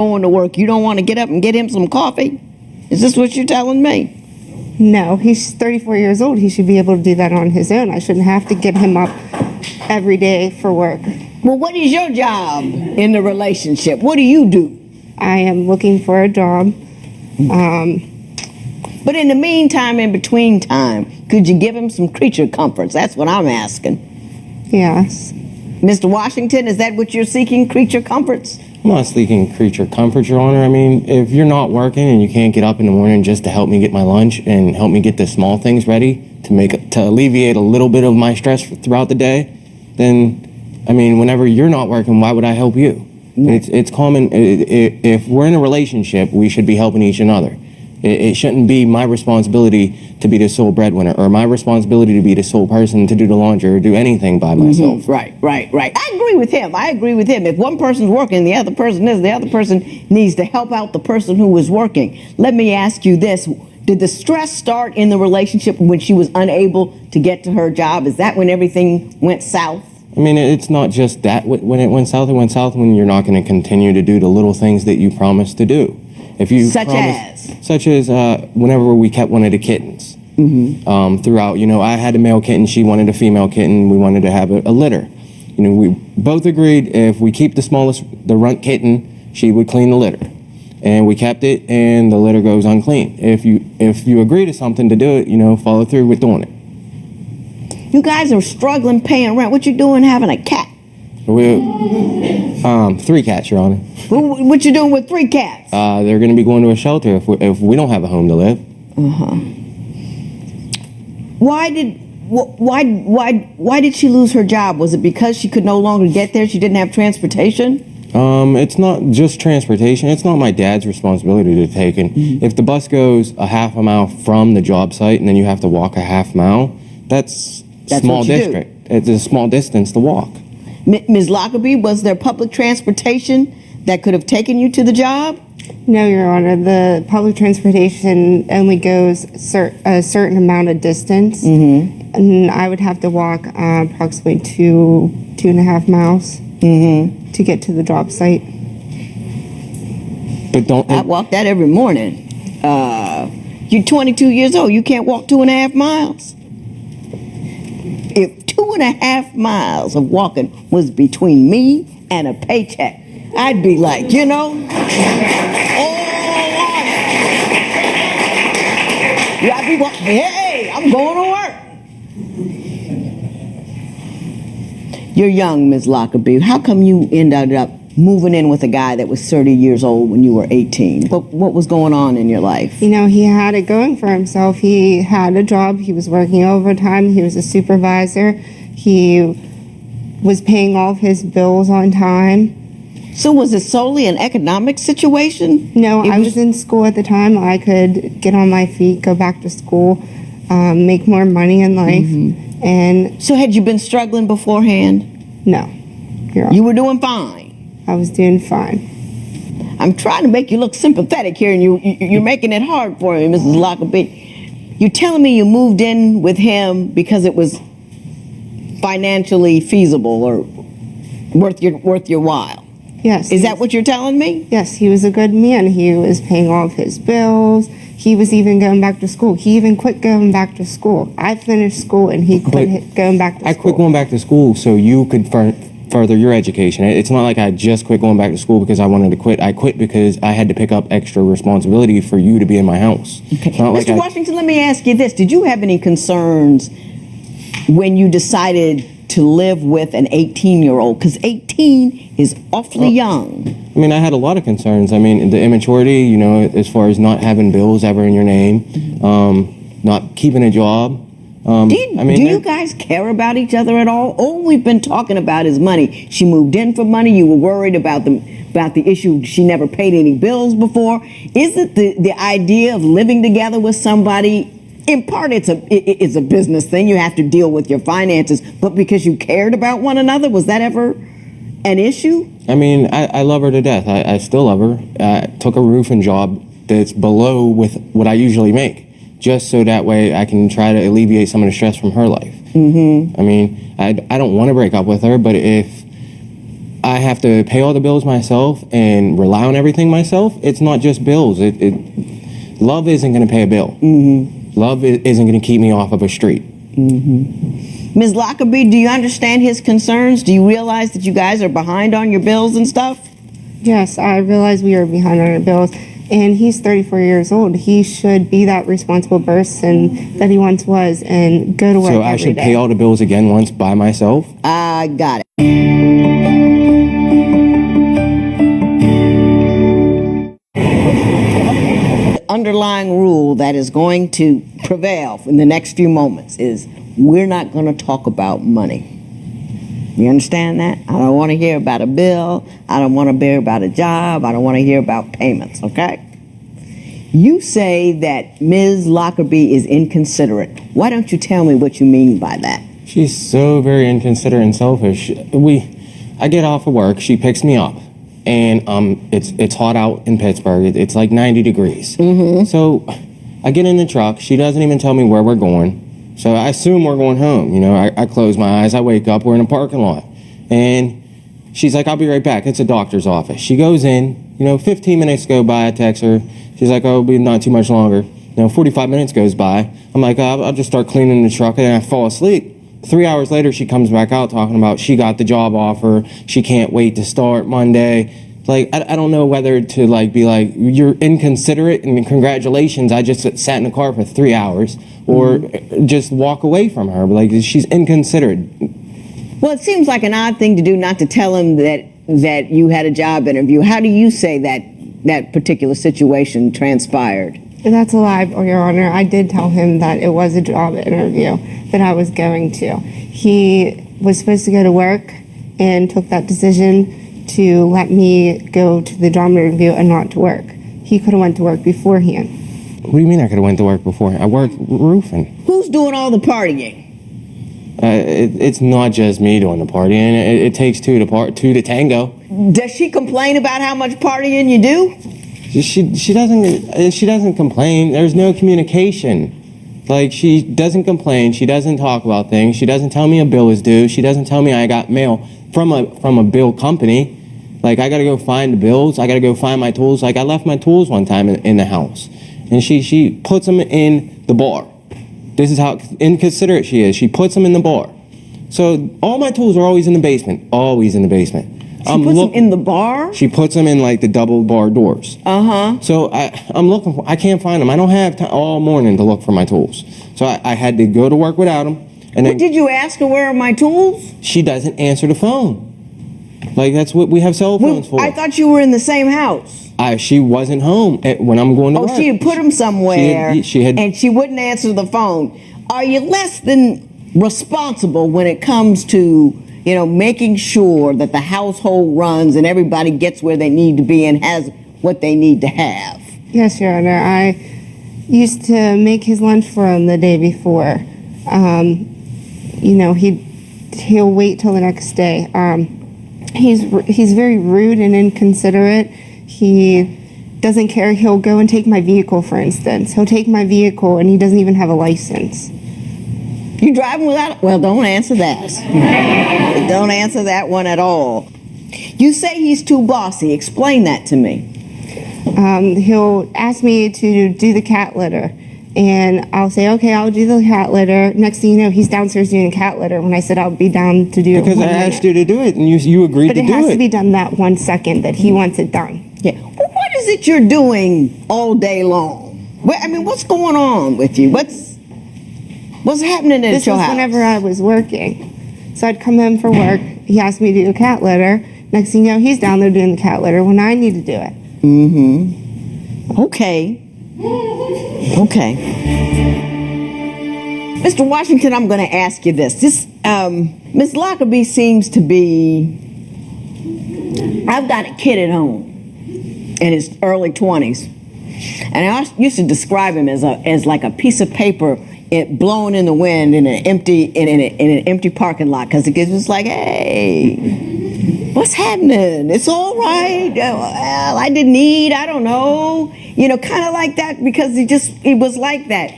going to work, you don't want to get up and get him some coffee? Is this what you're telling me? No, he's 34 years old. He should be able to do that on his own. I shouldn't have to get him up every day for work. Well, what is your job in the relationship? What do you do? I am looking for a job. But in the meantime, in between time, could you give him some creature comforts? That's what I'm asking. Yes. Mr. Washington, is that what you're seeking, creature comforts? I'm not seeking creature comfort, Your Honor. I mean, if you're not working and you can't get up in the morning just to help me get my lunch and help me get the small things ready to alleviate a little bit of my stress throughout the day, then, I mean, whenever you're not working, why would I help you? It's common. If we're in a relationship, we should be helping each other. It shouldn't be my responsibility to be the sole breadwinner or my responsibility to be the sole person to do the laundry or do anything by myself. Right. I agree with him. If one person's working, the other person needs to help out the person who is working. Let me ask you this. Did the stress start in the relationship when she was unable to get to her job? Is that when everything went south? I mean, it's not just that. When it went south when you're not going to continue to do the little things that you promised to do. Such as whenever we kept one of the kittens. Throughout, I had a male kitten, she wanted a female kitten, we wanted to have a litter. We both agreed if we keep the runt kitten, she would clean the litter. And we kept it, and the litter goes unclean. If you agree to something to do it, follow through with doing it. You guys are struggling paying rent. What you doing having a cat? 3 cats, Your Honor. What you doing with 3 cats? They're going to be going to a shelter if we don't have a home to live. Why did she lose her job? Was it because she could no longer get there? She didn't have transportation? It's not just transportation. It's not my dad's responsibility to take. And if the bus goes a half a mile from the job site and then you have to walk a half mile, that's small district. It's a small distance to walk. Ms. Lockerbie, was there public transportation that could have taken you to the job? No, Your Honor. The public transportation only goes a certain amount of distance, and I would have to walk approximately 2.5 miles to get to the job site. But I walk that every morning. You're 22 years old. You can't walk 2.5 miles. If 2.5 miles of walking was between me and a paycheck, I'd be like, I'd be walking, hey, I'm going to work. You're young, Ms. Lockerbie. How come you ended up moving in with a guy that was 30 years old when you were 18? What was going on in your life? He had it going for himself. He had a job. He was working overtime. He was a supervisor. He was paying all of his bills on time. So was it solely an economic situation? No, I was in school at the time. I could get on my feet, go back to school, make more money in life. And so had you been struggling beforehand? No. You were doing fine? I was doing fine. I'm trying to make you look sympathetic here, and you're making it hard for me, Mrs. Lockerbie. You're telling me you moved in with him because it was financially feasible or worth your while? Yes. Is that what you're telling me? Yes, he was a good man. He was paying all of his bills. He was even going back to school. He even quit going back to school. I finished school and he quit going back to school. I quit going back to school so you could further your education. It's not like I just quit going back to school because I wanted to quit. I quit because I had to pick up extra responsibility for you to be in my house. Okay. Mr. Washington, let me ask you this. Did you have any concerns when you decided to live with an 18-year-old? Because 18 is awfully young. I mean, I had a lot of concerns. I mean, the immaturity, as far as not having bills ever in your name, not keeping a job. Do you guys care about each other at all? All we've been talking about is money. She moved in for money. You were worried about the issue. She never paid any bills before. Is it the idea of living together with somebody? In part, it's a business thing. You have to deal with your finances. But because you cared about one another, was that ever an issue? I mean, I love her to death. I still love her. I took a roofing job that's below with what I usually make, just so that way I can try to alleviate some of the stress from her life. I mean, I don't want to break up with her, but if I have to pay all the bills myself and rely on everything myself, it's not just bills. Love isn't going to pay a bill. Love isn't going to keep me off of a street. Ms. Lockerbie, do you understand his concerns? Do you realize that you guys are behind on your bills and stuff? Yes, I realize we are behind on our bills, and he's 34 years old. He should be that responsible person that he once was and go to work So I should every day. pay all the bills again once by myself? I got it. The underlying rule that is going to prevail in the next few moments is we're not going to talk about money. You understand that? I don't want to hear about a bill. I don't want to hear about a job. I don't want to hear about payments, okay? You say that Ms. Lockerbie is inconsiderate. Why don't you tell me what you mean by that? She's so very inconsiderate and selfish. I get off of work, she picks me up, and it's hot out in Pittsburgh. It's like 90 degrees. So I get in the truck. She doesn't even tell me where we're going. So I assume we're going home. You know, I close my eyes, I wake up, we're in a parking lot. And she's like, I'll be right back. It's a doctor's office. She goes in, 15 minutes go by, I text her. She's like, oh, it'll be not too much longer. 45 minutes goes by. I'm like, I'll just start cleaning the truck, and I fall asleep. 3 hours later, she comes back out talking about she got the job offer. She can't wait to start Monday. Like, I don't know whether to be like, you're inconsiderate and congratulations, I just sat in the car for 3 hours, or just walk away from her. But she's inconsiderate. Well, it seems like an odd thing to do, not to tell him that you had a job interview. How do you say that particular situation transpired? That's a lie, Your Honor. I did tell him that it was a job interview that I was going to. He was supposed to go to work and took that decision to let me go to the job interview and not to work. He could have went to work beforehand. What do you mean I could have went to work before? I work roofing. Who's doing all the partying? It's not just me doing the partying. It takes two to tango. Does she complain about how much partying you do? She doesn't complain. There's no communication. She doesn't complain. She doesn't talk about things. She doesn't tell me a bill is due. She doesn't tell me I got mail from a bill company. I gotta go find the bills. I gotta go find my tools. I left my tools one time in the house, and she puts them in the bar. This is how inconsiderate she is. She puts them in the bar. So all my tools are always in the basement. Always in the basement. She puts them in the bar? She puts them in the double bar doors. So I'm looking I can't find them. I don't have time all morning to look for my tools. So I had to go to work without them. And then, did you ask her where are my tools? She doesn't answer the phone. That's what we have cell phones for. I thought you were in the same house. She wasn't home when I'm going to work. Oh, she had put them somewhere, she had, and she wouldn't answer the phone. Are you less than responsible when it comes to, making sure that the household runs and everybody gets where they need to be and has what they need to have? Yes, Your Honor. I used to make his lunch for him the day before. He'll wait till the next day. He's very rude and inconsiderate. He doesn't care. He'll go and take my vehicle, for instance. He'll take my vehicle, and he doesn't even have a license. You driving without? Well, don't answer that. Don't answer that one at all. You say he's too bossy. Explain that to me. He'll ask me to do the cat litter, and I'll say, okay, I'll do the cat litter. Next thing you know, he's downstairs doing the cat litter when I said I'll be down to do it. Because I asked you to do it, and you agreed to do it. But it has to be done that 1 second that he wants it done. Yeah. Well, what is it you're doing all day long? What's going on with you? What's happening at your house? This was whenever I was working. So I'd come home for work. He asked me to do a cat litter. Next thing you know, he's down there doing the cat litter when I need to do it. Okay. Mr. Washington, I'm going to ask you this. Ms. Lockerbie seems to be... I've got a kid at home in his early 20s. And I used to describe him as like a piece of paper blown in the wind in an empty parking lot, because it gives us like, hey, what's happening? It's all right. Well, I didn't eat. I don't know. Kind of like that, because he was like that.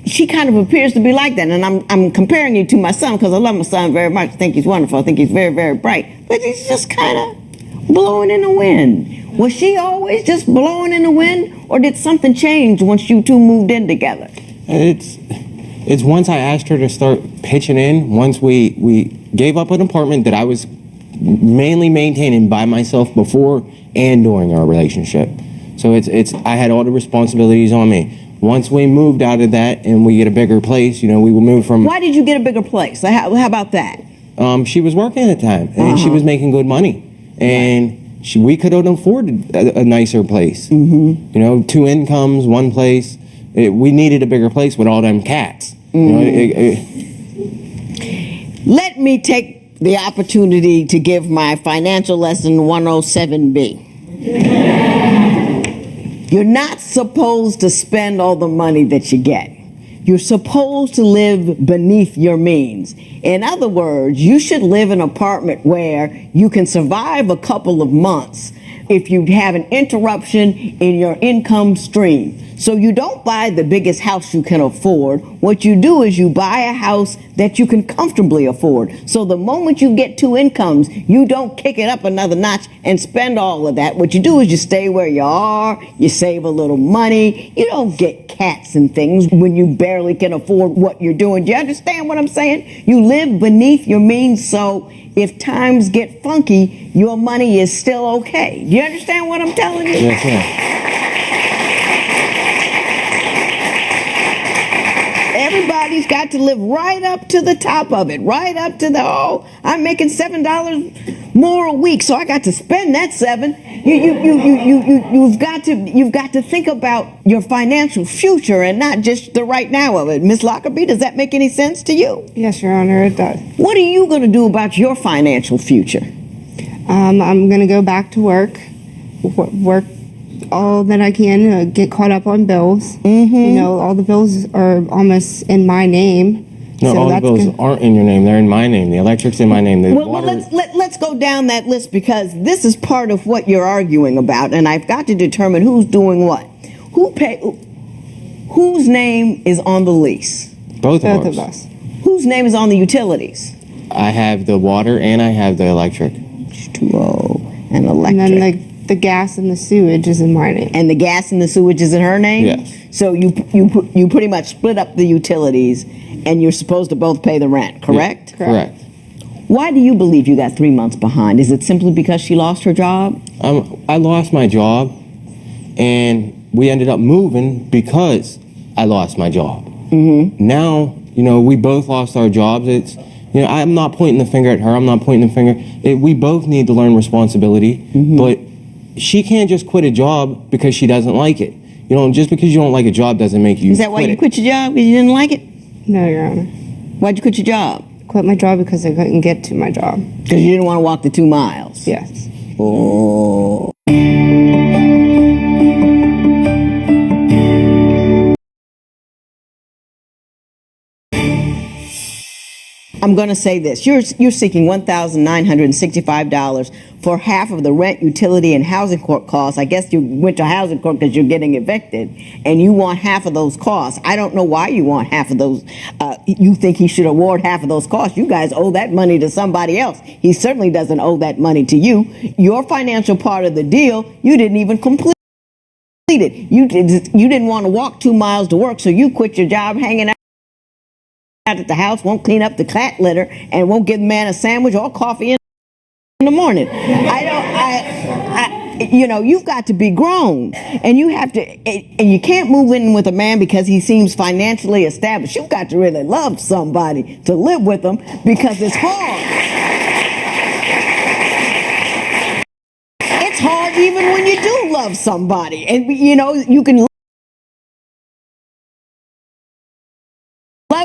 she kind of appears to be like that. And I'm comparing you to my son because I love my son very much. I think he's wonderful. I think he's very, very bright. But he's just kind of blowing in the wind. Was she always just blowing in the wind, or did something change once you two moved in together? It's once I asked her to start pitching in, once we gave up an apartment that I was mainly maintaining by myself before and during our relationship. So I had all the responsibilities on me. Once we moved out of that and we get a bigger place, we will move from... Why did you get a bigger place? How about that? She was working at the time, and she was making good money. And we could have afforded a nicer place. 2 incomes, 1 place. We needed a bigger place with all them cats. Let me take the opportunity to give my financial lesson 107B. You're not supposed to spend all the money that you get. You're supposed to live beneath your means. In other words, you should live in an apartment where you can survive a couple of months if you have an interruption in your income stream. So you don't buy the biggest house you can afford. What you do is you buy a house that you can comfortably afford. So the moment you get 2 incomes, you don't kick it up another notch and spend all of that. What you do is you stay where you are, you save a little money. You don't get cats and things when you barely can afford what you're doing. Do you understand what I'm saying? You live beneath your means, so if times get funky, your money is still okay. Do you understand what I'm telling you? Yes, ma'am. Everybody's got to live right up to the top of it, right up to I'm making $7 more a week, so I got to spend that $7. You've got to think about your financial future and not just the right now of it. Miss Lockerbie, does that make any sense to you? Yes, Your Honor, it does. What are you going to do about your financial future? I'm going to go back to work all that I can, get caught up on bills. All the bills are almost in my name. No, all the bills aren't in your name. They're in my name. The electric's in my name. Well, let's go down that list, because this is part of what you're arguing about, and I've got to determine who's doing what. Whose name is on the lease? Both of us. Whose name is on the utilities? I have the water and I have the electric. H2O and electric. And then the gas and the sewage is in my name. And the gas and the sewage is in her name? Yes. So you pretty much split up the utilities, and you're supposed to both pay the rent, correct? Yeah, correct. Why do you believe you got 3 months behind? Is it simply because she lost her job? I lost my job, and we ended up moving because I lost my job. Now, we both lost our jobs. I'm not pointing the finger at her. I'm not pointing the finger. We both need to learn responsibility, but she can't just quit a job because she doesn't like it. Just because you don't like a job doesn't make you. Is that why you quit your job? Because you didn't like it? No, Your Honor. Why'd you quit your job? Quit my job because I couldn't get to my job. Because you didn't want to walk the 2 miles? Yes. Oh. I'm going to say this. You're seeking $1,965 for half of the rent, utility, and housing court costs. I guess you went to housing court because you're getting evicted, and you want half of those costs. I don't know why you want half of those. You think he should award half of those costs. You guys owe that money to somebody else. He certainly doesn't owe that money to you. Your financial part of the deal, you didn't even complete it. You didn't want to walk 2 miles to work, so you quit your job hanging out at the house, won't clean up the cat litter, and won't give the man a sandwich or coffee in the morning. You've got to be grown, and you have to, and you can't move in with a man because he seems financially established. You've got to really love somebody to live with them, because it's hard. It's hard even when you do love somebody, and you can love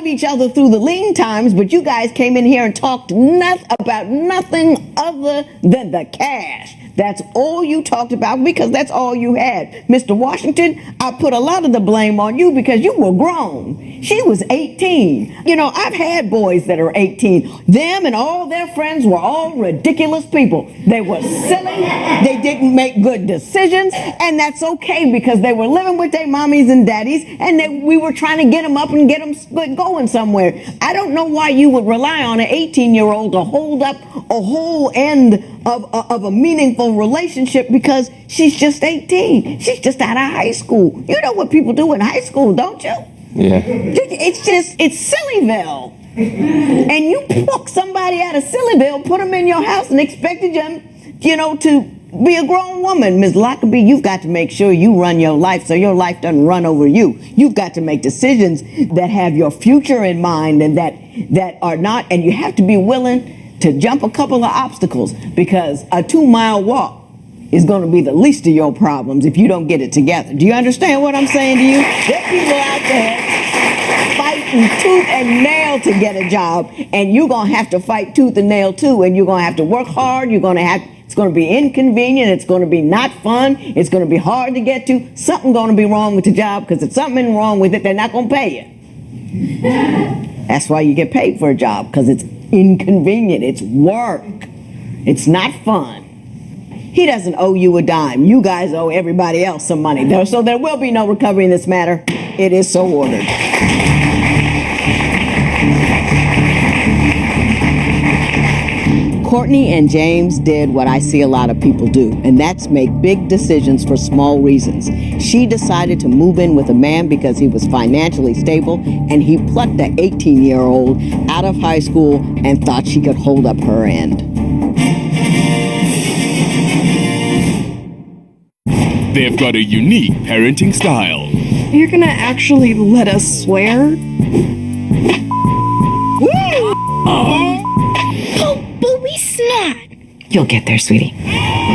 each other through the lean times, but you guys came in here and talked about nothing other than the cash. That's all you talked about because that's all you had. Mr. Washington, I put a lot of the blame on you because you were grown. She was 18. You know, I've had boys that are 18. Them and all their friends were all ridiculous people. They were silly. They didn't make good decisions. And that's okay because they were living with their mommies and daddies and we were trying to get them up and get them going somewhere. I don't know why you would rely on an 18-year-old to hold up a whole end of a meaningful relationship because she's just 18. She's just out of high school. You know what people do in high school, don't you? Yeah. It's Sillyville. And you pluck somebody out of Sillyville, put them in your house and expected them, you know, to be a grown woman. Ms. Lockerbie, you've got to make sure you run your life so your life doesn't run over you. You've got to make decisions that have your future in mind and that are not, and you have to be willing to jump a couple of obstacles because a 2-mile walk is going to be the least of your problems if you don't get it together. Do you understand what I'm saying to you? There are people out there fighting tooth and nail to get a job, and you're going to have to fight tooth and nail too, and you're going to have to work hard. It's going to be inconvenient. It's going to be not fun. It's going to be hard to get to. Something's going to be wrong with the job because if something is wrong with it, they're not going to pay you. That's why you get paid for a job, because it's inconvenient. It's work. It's not fun. He doesn't owe you a dime. You guys owe everybody else some money. So there will be no recovery in this matter. It is so ordered. Courtney and James did what I see a lot of people do, and that's make big decisions for small reasons. She decided to move in with a man because he was financially stable, and he plucked the 18-year-old out of high school and thought she could hold up her end. They've got a unique parenting style. You're gonna actually let us swear? Oh, but we snap! You'll get there, sweetie.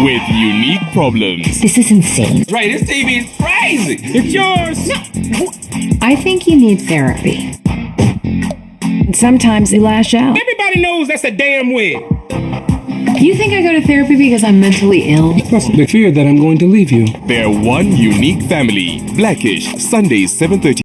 With unique problems. This is insane. Right, this TV is crazy. It's yours. No. I think you need therapy. Sometimes they lash out. Everybody knows that's a damn wig. You think I go to therapy because I'm mentally ill? Possibly fear that I'm going to leave you. They're one unique family. Blackish, Sundays 7:30.